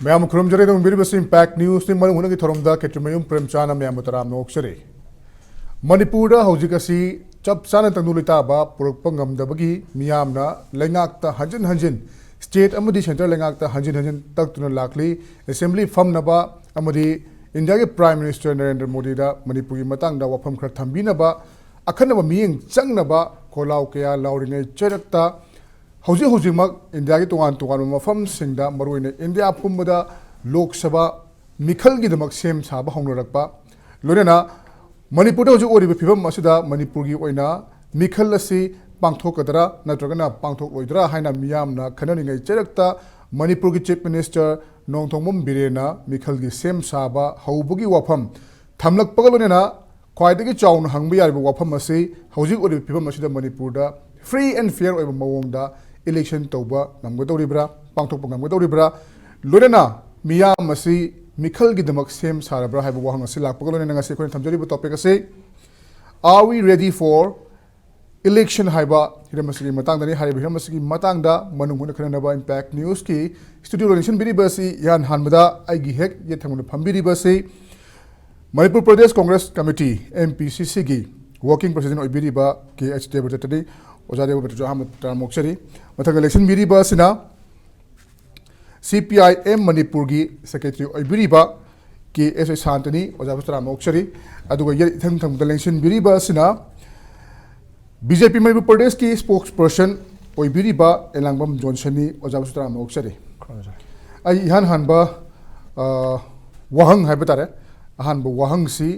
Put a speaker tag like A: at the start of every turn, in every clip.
A: Ma'am Khurram जरे तो मेरी बस इम्पैक्ट न्यूज़ ने मन की थोरम दा केट्रमयम प्रेमचांद मैम तराम नोक्सरे मणिपुर हौजिक असि चप चाना तंगुलिता बा पुरकपंगम दबगी मियामना लेंगाकता हंजन हंजन स्टेट अमदी सेंट्रल लेंगाकता हंजन हंजन तक्तुना लाखली असेंबली फमनबा अमदी इंडिया के प्राइम मिनिस्टर नरेंद्र मोदी दा मणिपुर की मतंगदा वफम खर थंबीनबा अखनबा मियंग चंगनबा खोलाव कया लाउरिङै चरकता हौजिक हौजिकमक इंडिया की तोगान तोगान मफम सिंगदा मरुइने इंडिया पुंबदा लोकसभा मिखलगिदमक सेम साबा हौनरकपा लोनेना मणिपुर हौजिक ओरिबा फिबम असिदा मणिपुर की ओइना मिखल असि पांथोकदरा नत्रगना पांथोकलोइदरा हाइना मियामना खननिङै चरकता मणिपुर की चीफ मिनिस्टर नोंथोंबम बिरेना मिखल की सेम साबा हौबगी वफम थमलकपगा लोनेना ख्वाइदगी चाउन हंगबा यारिबा वफम असि हौजिक ओरिबा फिबम असिदा मणिपुरदा फ्री एंड फेयर ओइबा मवोंगदा इलेक्शन तौबा नमगदौरिब्रा पांथोकपा नमगदौरिब्रा लोनेना मियाम असि मिखल की दमक सेम सारब्रा हाइबा वहंग असि लाकपगा लोनेना ngasi अखोइन थमजरिबा टॉपिक असि are we ready for election हाइबा हिरमसि मतंगदनि हाइबा हिरमसि मतंगदा मनुंगुन खननबा इम्पैक्ट न्यूज़ की स्टूडियो लोनेशन बिरिबसि यान हानबदा आइगी हेक ये थंगुन फंबिरिबसि Manipur Pradesh Congress committee MPCC की वर्किंग प्रेसिडेंट ओइबिरिबा KH देवव्रतनी ओजा देवव्रत अहमद तरामोक्सरी मथंग इलेक्शन बिरिबसिना CPIM मणिपुर की सेक्रेटरी ओइबिरिबा KS शांतनी ओजा तरामोक्सरी अदुगा ये इथंग थंग इलेक्शन बिरिबसिना BJP मणिपुर प्रदेश की स्पोक्सपर्सन ओइबिरिबा एलांगबम जॉनसनी ओजा तरामोक्सरी आई इहान हानबा वहंग हाइबा तारे अहानबा वहंग सी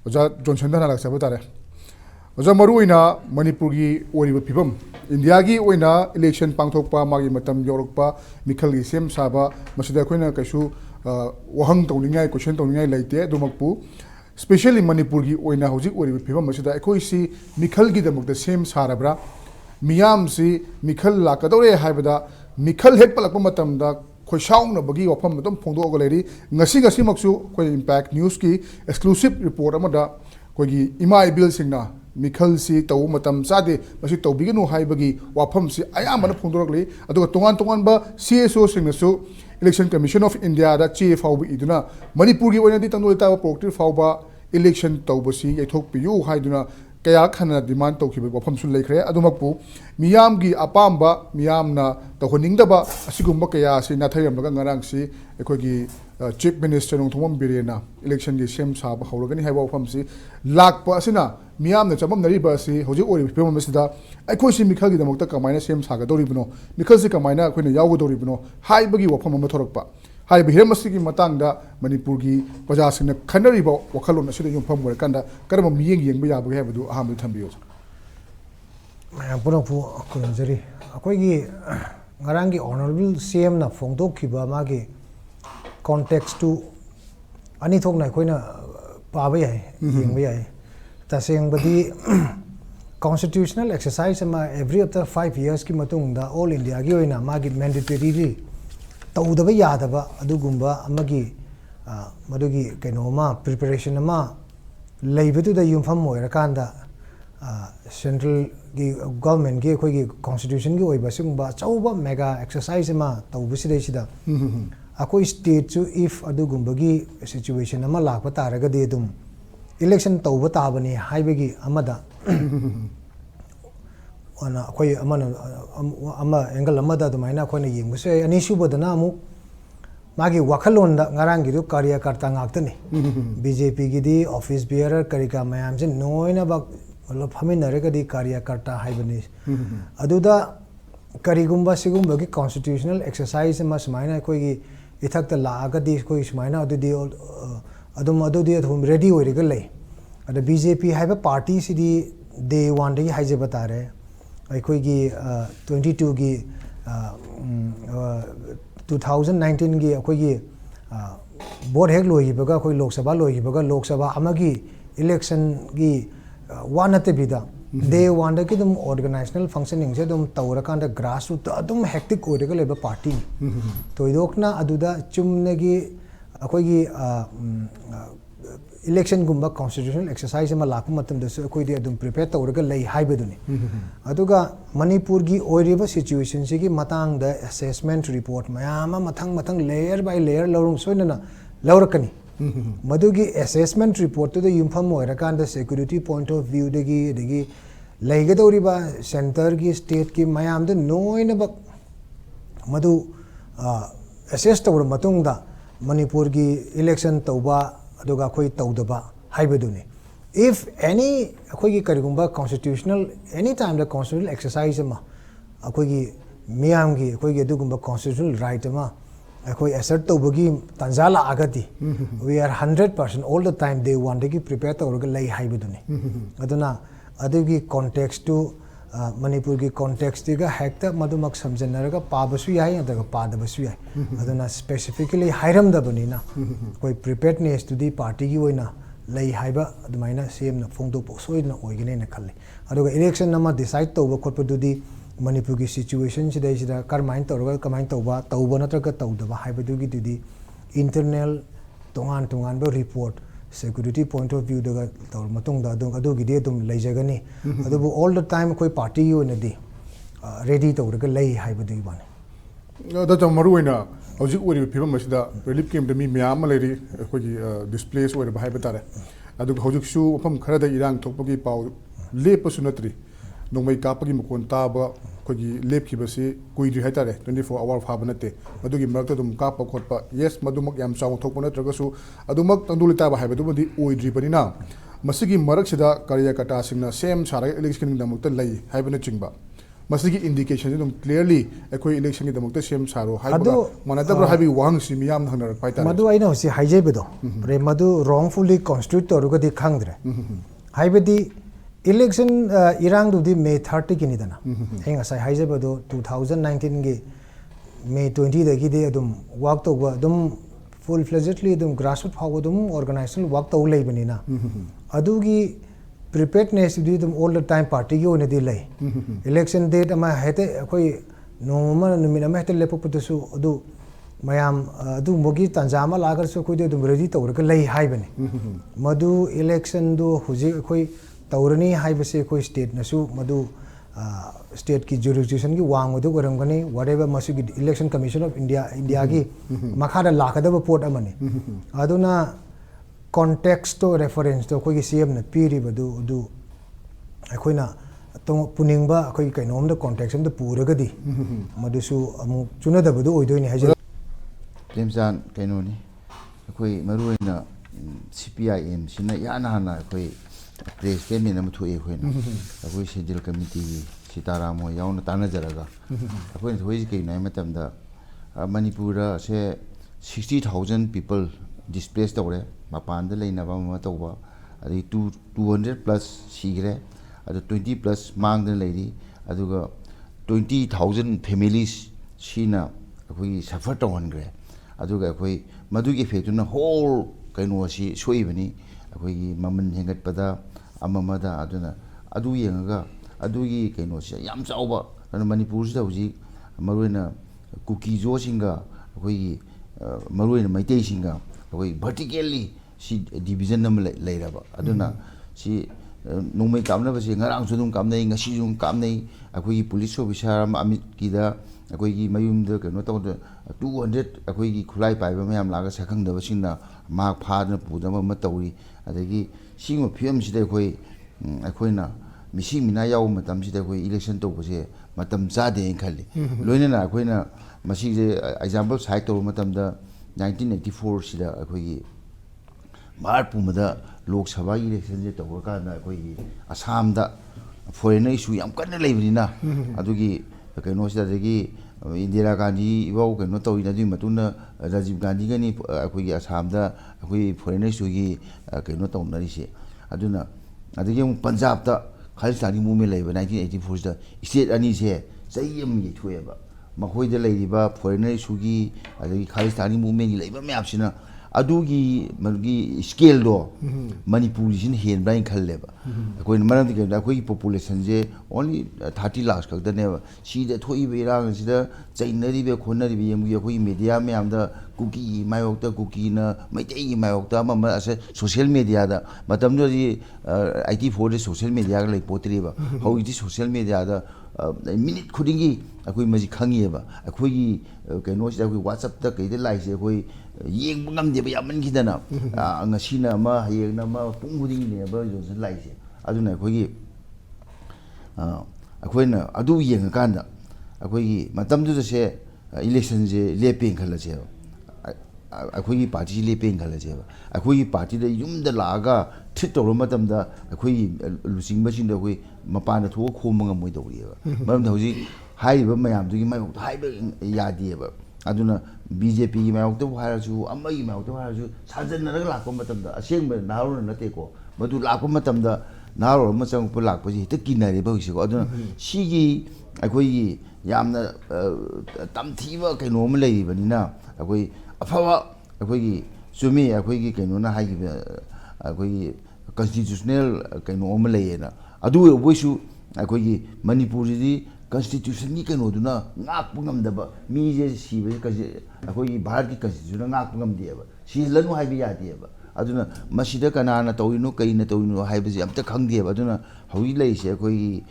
A: ओजा जॉनसन दा लाक्सबा तारे ओजा मरुइना मणिपुर की ओरिबा फिबम इंडिया की ओइना इलेक्शन पांथोकपा मागी मतम योरकपा मिखल की सेम साबा मसिदा अखोइना कैसु वहंग तौनिङाय क्वेश्चन तौनिङाय लेते दुमकपु स्पेशली मणिपुर की ओइना हौजिक ओरिबा फिबम मसिदा अखोइसी मिखल की दमकता सेम सारब्रा मियाम सी मिखल लाकदौरे हाइबदा मिखल हेक पलकपा मतमदा खोइसाउनबगी वफम अदुम फोंदोगा लेरी ngasi मक्सु कोई इम्पैक्ट न्यूज़ की एक्सक्लूसिव रिपोर्ट अमदा कोई इमा इबिल सिंगना मिखल सी तौ मतम चादे मसी तौबिगनु हाइबगी वाफम सी अयामन फोंदोरगली अदुगा तोगान तोगानबा CSO सिंगनसु इलेक्शन कमीशन ऑफ इंडिया दा चे फाउब इदुना मणिपुर की ओइनादि तंदोलता प्रोक्टिव फाउबा इलेक्शन तौबसी यथोकपियु हाइदुना कया खना डिमांड तौखिबा वफम सुन लेखरे अदुमकपु मियाम की अपाम्बा मियामना तौहनिंगदबा असिगुम्बा कया सि नाथैरमगा ngarangsi एखोगी चीफ मिनिस्टर नोंथोंबम बिरेना इलेक्शन की सेम साब हौरगनि हाइबा वफम सि लाकपा असिना मियामना चमम नरिबा असि हौजिक ओरि फिबम असिदा अखोइसि मिखल की दमकता कमाइना सेम सागदौरिबनो मिखल सि कमाइना अखोइना यावगदौरिबनो हाइबगी वफम अमा थोरकपा हाइबा हिरमसि की मतंगदा मणिपुर की प्रजासिंगना खनरिबा वखलोन असिदा युमफम ओरकंदा करम मियेंग येंगबा याबगे हाइबदु अहाम थंबियो
B: मैं पुनपु कुनजरी अखोइगी ngaranggi honorable CM na phongdokhiba magi context to ani thokna khoina paba yai yengba yai tasengbadi constitutional exercise ma every after 5 years ki matungda all india gi oina magi mandatory tawdaba yadaba adugumba amagi madugi kainoma preparation ma leibedu da yumfam moirakanda central की government की अखोई constitution की ओइबा Simba चौबा mega exercise मा तौबसिदे सिदा अखोई state चु if अदुगुंबगी situation अमा लाखबा तारगदि दुम इलेक्शन तौबा ताबनी हाइबगी अमदा अना अखोई अमा एंगल अमदा दुमाइना अखोइना येंगबसे अनिसुबदना अमु मागी वखलोंदा ngaranggi दु कार्यकर्ता ngakतनी BJP की दी ऑफिस बियरर करिका मयाम से नोइना बा मतलब हमें नरेगदी कार्यकर्ता हाइबनी अदुदा करिगुंबा सिगुंबा की कॉन्स्टिट्यूशनल एक्सरसाइज मा समाइना कोई इथक लागदी कोई समाइना अदुदी अदुम रेडी ओइरेगा ले अद BJP हाइबा पार्टी सिदी डे 1 दगी हाइजे बतारे अखोइगी 22 की 2019 की अखोइगी बोर्ड हेक लोइबगा कोई लोकसभा अमगी इलेक्शन की वानते बिदा डे 1 की दम ऑर्गेनाइजेशनल फंक्शनिंग से दम तौरकांदा ग्रास रूट अदम हेक्टिक ओइरेगा लेबा पार्टी तो इदोकना अदुदा चुमनेगी अखोइगी election gumba constitutional exercise ma lakpa matam da su akoi de adum prepare tawraga lei haibaduni aduga Manipur gi oiriba situation sigi matang da assessment report mayama mathang layer by layer lorung soinana laurakani madugi assessment report to the yumpham oirakan da security point of view degi leigadoriba center gi state ki mayam da noina ba madu assess tawra matung da Manipur gi election tawba aduga khoi tawdaba haibaduni if any khoi gi karigumba constitutional any time the constitutional exercise ma khoi gi miyam gi khoi gi adugumba constitutional right ma khoi assert tawbagi tanjala agati we are 100% all the time they want to prepare tawraga lei haibaduni aduna adugi context to Manipur gi context ga hekta madumak samjanaraga pabasu yai adaga padabasu yai aduna specifically hairam da banina koi preparedness to the party gi oina lei haiba adumaina cm na phongdo posoina oigine na khalle aduga election nama decide tawba khotpa du di Manipur gi situation sida sida karmain tawraga kamain tawba natraga tawdaba haiba du gi di internal tongan ba report security point of view daga tawr matung da adu gi de dum leijagani adu all the time koi party yo na di ready tawraga lei haiba du bani
A: da jam maru oina hojik ori phibam masida relief camp da mi miyam ma leiri khoi gi displace ori ba haiba tare adu hojik su pham khara da irang thokpagi paw lepa su natri nongmai kapagi mukon taba khoi gi lep khibasi kuidri haitare 24 hour phaba nate madugi marakta dum kapa khotpa yes madumak yam chaw thokpa natraga su adumak tandulita ba haiba dubadi oidri banina masigi marak sida karya kata singna same sara election damukta lei haiba na chingba masigi indication dum clearly ekoi election gi damukta same saro haiba manadabra haibi wang simiyam hangnar paita
B: madu aina hosi haijaibedo pre madu wrongfully constitute toruga di khangdre haibedi election irang du di May 30 ki nidana henga sai haijaibedo 2019 gi May 20 da gi de adum work to adum full fledgedly adum grassroots power adum organizational work to lei banina adu gi preparedness di adum all the time party gi one di lei election date ama hete koi noma numina ma hete lepoputu su adu mayam adu mogi tanjama lagar su koi de adum ready tawraga lei haibani madu election do huji koi tawrani haibase koi state nasu madu state ki jurisdiction ki wang madu garamgani whatever masugi election commission of india gi makhada lakadaba port amani aduna context to reference to koi cm na piri badu du akoina tong puningba koi kainom da context am da puragadi madusu amu chunada badu oidoini haje
C: Premchand kainoni akoi maruina CPIM sina yana hana akoi press kemi na muthu e khoina akoi schedule committee sitaramo yauna tana jaraga akoi thoi kai nai matam da Manipur se 60,000 people displaced awre mapan da leina ba ma tawba adi 200 plus sigre adu 20 plus mang da leiri aduga 20,000 families sina akoi suffer tawangre aduga akoi madugi effect na whole kaino si soibani akoi maman hengat pada amamada aduna adu yenga adugi kaino si yam chauba Manipur sida huji maruina kuki jo singa akoi maruina maitei singa akoi vertically si division nam leiraba aduna si nongmai kamna ba si ngarang sudum kamnai ngasi jum kamnai akoi police officer amit kida akoi gi mayum da kaino taw 200 akoi gi khulai paiba mayam laga sakhang da basingna mak phadna pudama ma tawri adagi singma phiam sida akoina misi mina yaw matam sida koi election to bose matam jade khali loina na akoina masi je example side to matam da 1984 sida akoi mar pumada lok sabha election je to ka na akoi Assam da foreigner issue yam kan leibina adugi kaino sida dagi Indira Gandhi iwau kaino to ina di matuna Rajiv Gandhi gani akoi Assam da akoi foreigner issue gi kaino to nari se aduna adagi Punjab da Khalistani movement leiba 1984 da state ani se sayam gi thoeba makhoi da leiba foreigner issue gi adagi Khalistani movement gi leiba myap sina adugi magi scale do Manipuri sin hen brain khalleba koi maram de da koi population je only 30 lakhs ka ne si de thoi be rang si da chainari be khonari be yemu koi media me am da cookie mayok ta cookie na mai te mayok ta ma ase social media da matam do ji IT4 de social media ga lai potri ba how is social media da minute khudingi akoi maji khangi ba akoi kaino si da koi WhatsApp ta kai de lai se koi yeng ngam de ba yaman gidana ngasina ma hayeng na ma pung khuding ne ba jo san lai se aduna koi gi akoi na adu yeng kan da akoi gi matam du se election je lepeng khala je akoi gi party lepeng khala je akoi gi party de yum da laga thit to matam da akoi lusing ba sin da koi mapa na tho khom ngam moi do ri ba maram da hoji hai ba mayam du gi mai hai ba ya di ba aduna BJP gi mai to ha ju amma gi mai to ha ju sajan na la ko matam da aseng ba na ro na te ko madu la ko matam da na ro ma chang pu lak pa ji te kinari ba si ko aduna si gi akoi gi yamna tamthi ba kaino ma lei ba ni na akoi afawa akoi gi sumi akoi gi kaino na hai gi akoi gi constitutional kaino ma lei na adu wo su akoi gi Manipur di constitution ni kaino du na ngak pu ngam da ba mi je si ba ka akoi gi bharat ki constitution ngak pu ngam de ba si lanu hai bi ya de ba aduna masida kana na tawino kai na tawino hai ba ji amta khang de ba aduna hoi lei se akoi gi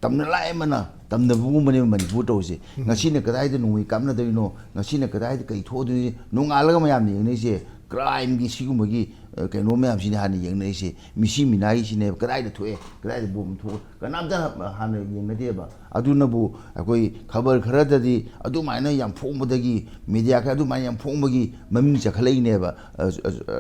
C: tamna lai mana tamna bu mane Manipur to se ngasi ne kadai de nui kamna de no ngasi ne kadai de kai tho du nunga la ma yam ni ne se crime gi sigu magi kai no ma yam si ne han yeng ne se misi minai si ne kadai de thoe kadai de bum tho kanam da han yeng ne de ba aduna bu akoi khabar khara da di adu mai na yam phong da gi media ka adu mai yam phong ba gi maming cha khalai ne ba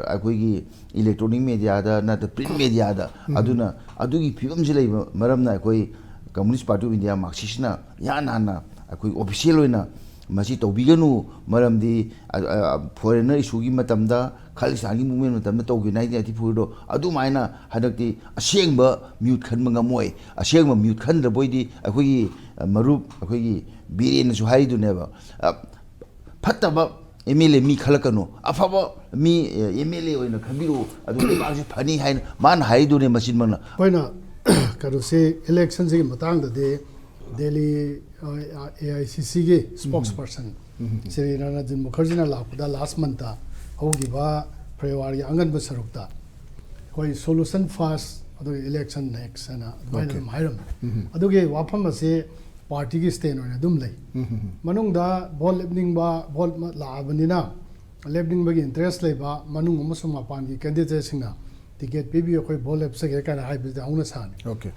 C: akoi gi electronic media da na the print media da aduna adu gi phigam ji lei maram na akoi Communist Party of India Marxist na ya na akoi official oina masi tobiganu maram di foreigner issue gi matam da khalisani movement matam da togi 1984 do adu maina hadakti asengba mute khan manga moi asengba mute khan da boidi akoi marup akoi biren su haidu ne ba phattaba MLA mi khalakano afaba mi MLA oina khabiru adu ba ji phani hain man haidu ne masin mana
D: koina karo se election se matang da de Delhi AICC ge spokesperson Sri Ranajin Mukherjee na la last month ta hogi ba February angan ba sarukta koi solution fast adu election next ana bainam hairam adu ge wafam se party gi stand on dum lei manung da ball lebning ba ball la abanina lebning ba gi interest lei ba manung amasum apan gi candidate singna ticket PB koi ball lab se kana hai bi da ungna san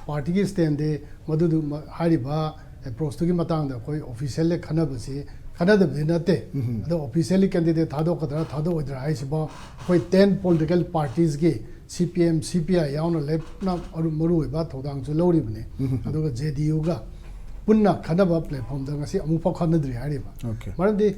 D: party gi stand de madu hari ba approach to gi matang da koi official le khana ba si khana da bina te ado officially candidate thado kadra thado odra hai si ba koi 10 political parties gi CPM CPI yauna left na aru maru ba thodang chu lori bne ado ga JDU ga punna khana ba platform da ngasi amu pa khana dri hari ba maram di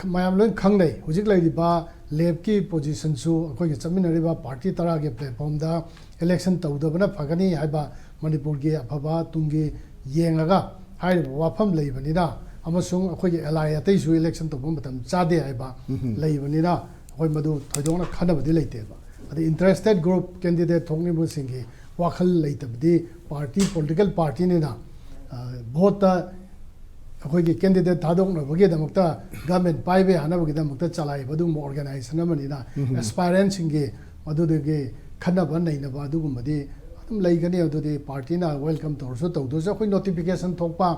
D: mayam lon khang nei hujik lai ba lab ki position su koi gi chaminari ba party tara ge platform da election tawda bana phagani hai ba Manipur ge aphaba tungi yengaga hai ba wafam lei bani da amasung akoi ge ally atai su election to matam chade hai ba lei bani da koi madu thoidong na khana badi leite ba adi interested group candidate thongni bu singi wakhal leite badi party political party ne na vote akoi ge candidate thadong na bage damakta government paibe hana bage damakta chalai badu organization amani na aspirants singi madu de ge khana ba nei na ba du gumadi adum leigani adu de party na welcome to so to so koi notification thokpa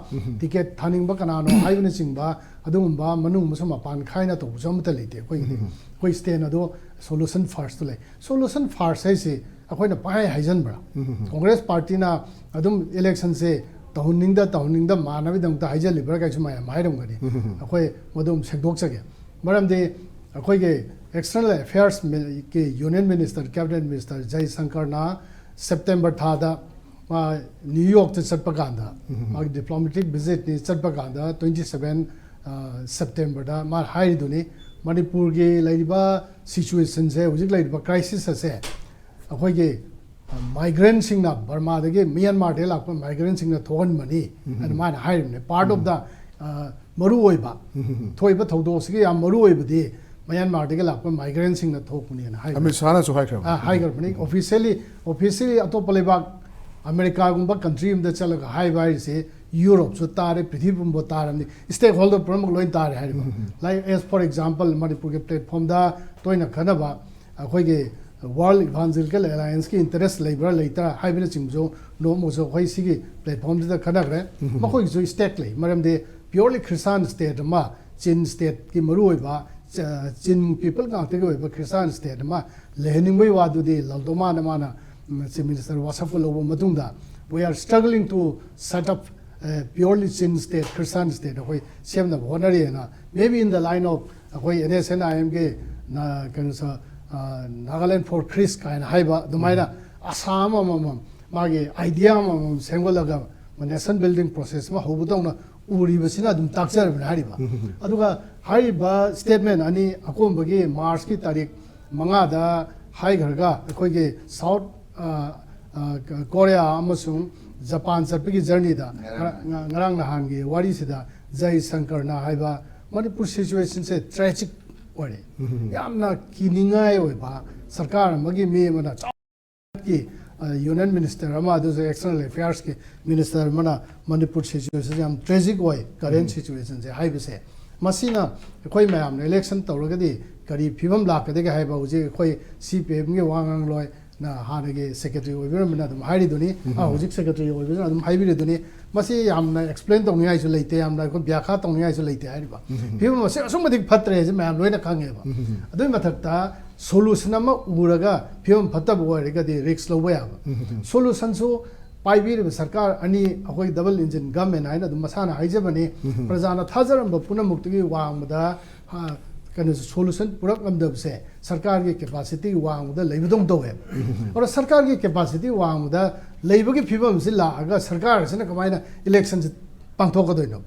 D: ticket thaning ba kana no haibna singba adum ba manung musama pan khaina to so mata leite koi stand ado solution first le solution first hai se akoi na pai haijan bra congress party na adum election se tahunning da manabi dang ta haijal libra ka chuma mairam gani akoi modum sekdok chage maram de akoi ge external affairs ke union minister cabinet minister Jai Shankar na September tha da New York te chatpa ganda ma diplomatic visit ni chatpa ganda 27 September da ma hai duni Manipur ge laiba situation se hujik laiba crisis ase akoi ge migrant singna Burma dege Myanmar de lakpa migrant singna thogan mani and man hire part of the maru oiba thoiba thodo sigi am maru oiba de Myanmar के लाप migrant Singh थोकनी
A: Amit Shah सो हाइखर
D: हाइगरबनी officially अतोप लेबाक America गुंबा country में चलग high से Europe सो तारे पृथ्वी पुंबो तारनी stakeholder प्रमुख लोइन तारे हाइबा like as for example Manipur के प्लेटफॉर्म दा तोइना खनबा अखोइगे वर्ल्ड इवांजेलिकल अलायंस की इंटरेस्ट लेबर लेता हाइबने चिंगजो नो मोजो होई सिगी प्लेटफॉर्म दा खनगरे मखोइ जो स्टेक ले मरम दे प्योरली क्रिश्चियन स्टेट मा चिन स्टेट की मरुइबा चिन पीपल का ते को क्रिश्चियन स्टेट मा लेहनिंगबै वादुदि ललदोमा नमाना मिनिस्टर वासफ को Lobo मतुंगदा we are struggling to set up purely Chin state, Christian state. We same the honorary na maybe in the line of we NSNIM ke na kansa Nagaland for Chris kind haiba dumaina Assam magi idea sengolaga nation building process ma hobutong na uri basina dum takchar bna hariba aduga hariba statement ani akombagi March ki tarik manga da hai garga koi ge South Korea amasung Japan sarpigi journey da ngarang nahan gi wari sida Jai Shankar na haiba Manipur situation se tragic wari yamna kiningai oi ba sarkar magi me mana ki union minister ama those external affairs ki minister mana Manipur situation yam tragic oi current situation se haiba se masina koi mayam election tawragadi kari phibam lakadega haiba uje koi CPM ge wangang loi na hanage secretary oibira mana dum hairi duni hojik secretary oibira dum haibire duni masi amna explain tong ngai su leite amna ko byakha tong ngai su leite hari ba phibam masi asumadi phatre je mayam loina khange ba adoi mathakta solution ama uraga phibam phatta boy ga di risk lo ba solution su paibir sarkar ani akoi double engine government aina dum masana haije bani prajana thajaram ba puna mukti wangda kind of solution purak amdab se sarkar ki capacity wang da leibudong do hai aur sarkar ki capacity wang da leibu ki phibam se la aga sarkar se na kamaina election pangthok ka doino